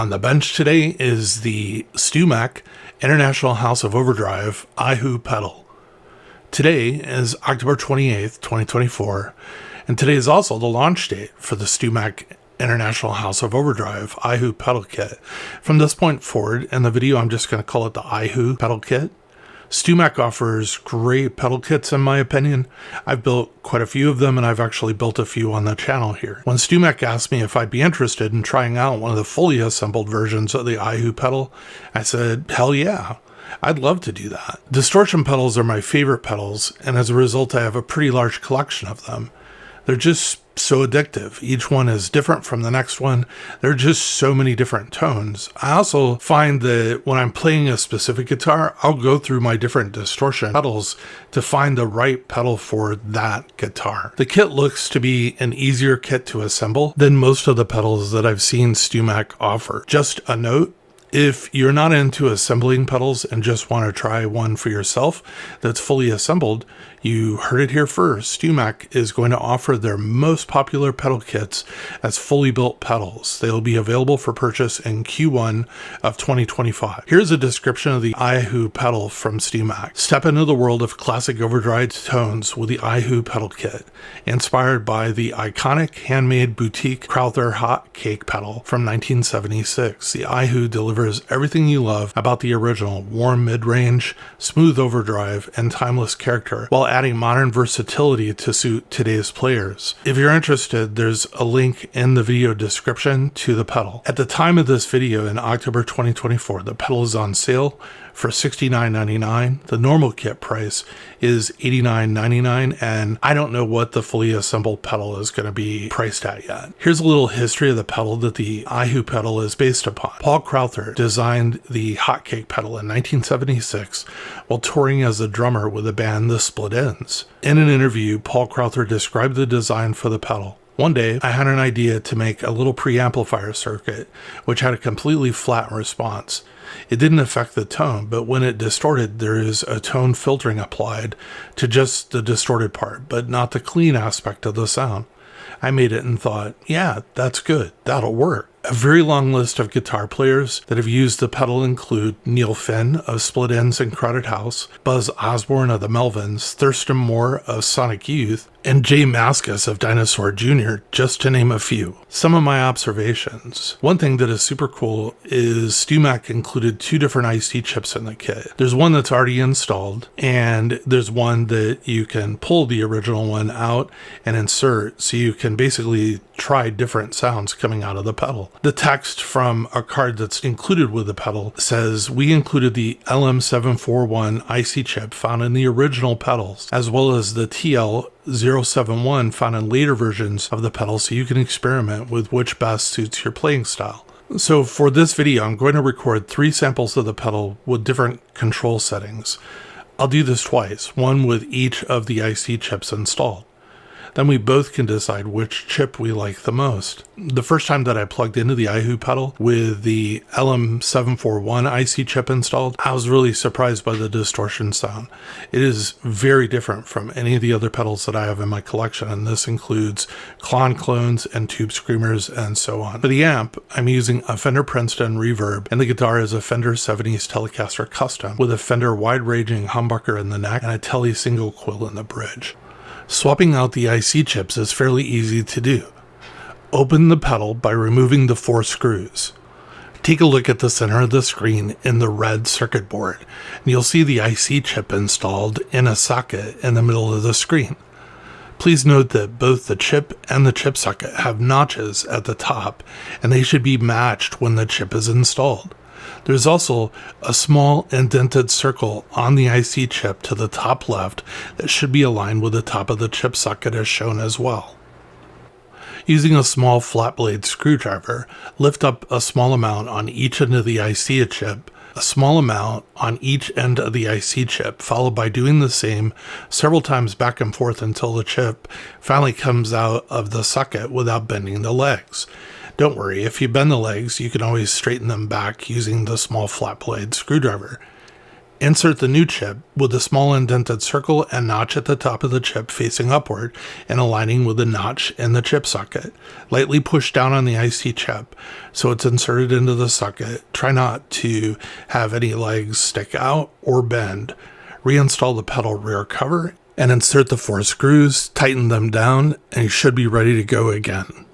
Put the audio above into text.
On the bench today is the StewMac International House of Overdrive IHOO pedal. Today is October 28th, 2024, and today is also the launch date for the StewMac International House of Overdrive IHOO pedal kit. From this point forward in the video, I'm just going to call it the IHOO pedal kit. StewMac offers great pedal kits in my opinion. I've built quite a few of them, and I've actually built a few on the channel here. When StewMac asked me if I'd be interested in trying out one of the fully assembled versions of the IHOO pedal, I said, hell yeah, I'd love to do that. Distortion pedals are my favorite pedals, and as a result I have a pretty large collection of them. They're just so addictive. Each one is different from the next one. There are just so many different tones. I also find that when I'm playing a specific guitar, I'll go through my different distortion pedals to find the right pedal for that guitar. The kit looks to be an easier kit to assemble than most of the pedals that I've seen StewMac offer. Just a note, if you're not into assembling pedals and just want to try one for yourself that's fully assembled, you heard it here first. StewMac is going to offer their most popular pedal kits as fully built pedals. They'll be available for purchase in Q1 of 2025. Here's a description of the IHOO pedal from StewMac. Step into the world of classic overdrive tones with the IHOO pedal kit, inspired by the iconic handmade boutique Crowther hot cake pedal from 1976. The IHOO delivers everything you love about the original: warm mid-range, smooth overdrive, and timeless character, while adding modern versatility to suit today's players. If you're interested, there's a link in the video description to the pedal. At the time of this video in October 2024, the pedal is on sale for $69.99. The normal kit price is $89.99, and I don't know what the fully assembled pedal is going to be priced at yet. Here's a little history of the pedal that the IHOO pedal is based upon. Paul Crowther designed the hotcake pedal in 1976 while touring as a drummer with the band The Split Enz. In an interview, Paul Crowther described the design for the pedal. One day, I had an idea to make a little preamplifier circuit, which had a completely flat response. It didn't affect the tone, but when it distorted, there is a tone filtering applied to just the distorted part, but not the clean aspect of the sound. I made it and thought, yeah, that's good, that'll work. A very long list of guitar players that have used the pedal include Neil Finn of Split Enz and Crowded House, Buzz Osborne of the Melvins, Thurston Moore of Sonic Youth, and Jay Mascis of Dinosaur Jr., just to name a few. Some of my observations. One thing that is super cool is StewMac included two different IC chips in the kit. There's one that's already installed, and there's one that you can pull the original one out and insert, so you can basically try different sounds coming out of the pedal. The text from a card that's included with the pedal says, "We included the LM741 IC chip found in the original pedals, as well as the TL071 found in later versions of the pedal, so you can experiment with which best suits your playing style." So for this video, I'm going to record 3 samples of the pedal with different control settings. I'll do this twice, one with each of the IC chips installed. Then we both can decide which chip we like the most. The first time that I plugged into the IHOO pedal with the LM741 IC chip installed, I was really surprised by the distortion sound. It is very different from any of the other pedals that I have in my collection, and this includes Klon clones and tube screamers and so on. For the amp, I'm using a Fender Princeton reverb, and the guitar is a Fender 70s Telecaster Custom with a Fender wide-ranging humbucker in the neck and a Tele single coil in the bridge. Swapping out the IC chips is fairly easy to do. Open the pedal by removing the 4 screws. Take a look at the center of the screen in the red circuit board, and you'll see the IC chip installed in a socket in the middle of the screen. Please note that both the chip and the chip socket have notches at the top, and they should be matched when the chip is installed. There's also a small indented circle on the IC chip to the top left that should be aligned with the top of the chip socket as shown as well. Using a small flat blade screwdriver, lift up a small amount on each end of the IC chip, a small amount on each end of the IC chip, followed by doing the same several times back and forth until the chip finally comes out of the socket without bending the legs. Don't worry, if you bend the legs, you can always straighten them back using the small flat blade screwdriver. Insert the new chip with a small indented circle and notch at the top of the chip facing upward and aligning with the notch in the chip socket. Lightly push down on the IC chip so it's inserted into the socket. Try not to have any legs stick out or bend. Reinstall the pedal rear cover and insert the 4 screws, tighten them down, and you should be ready to go again.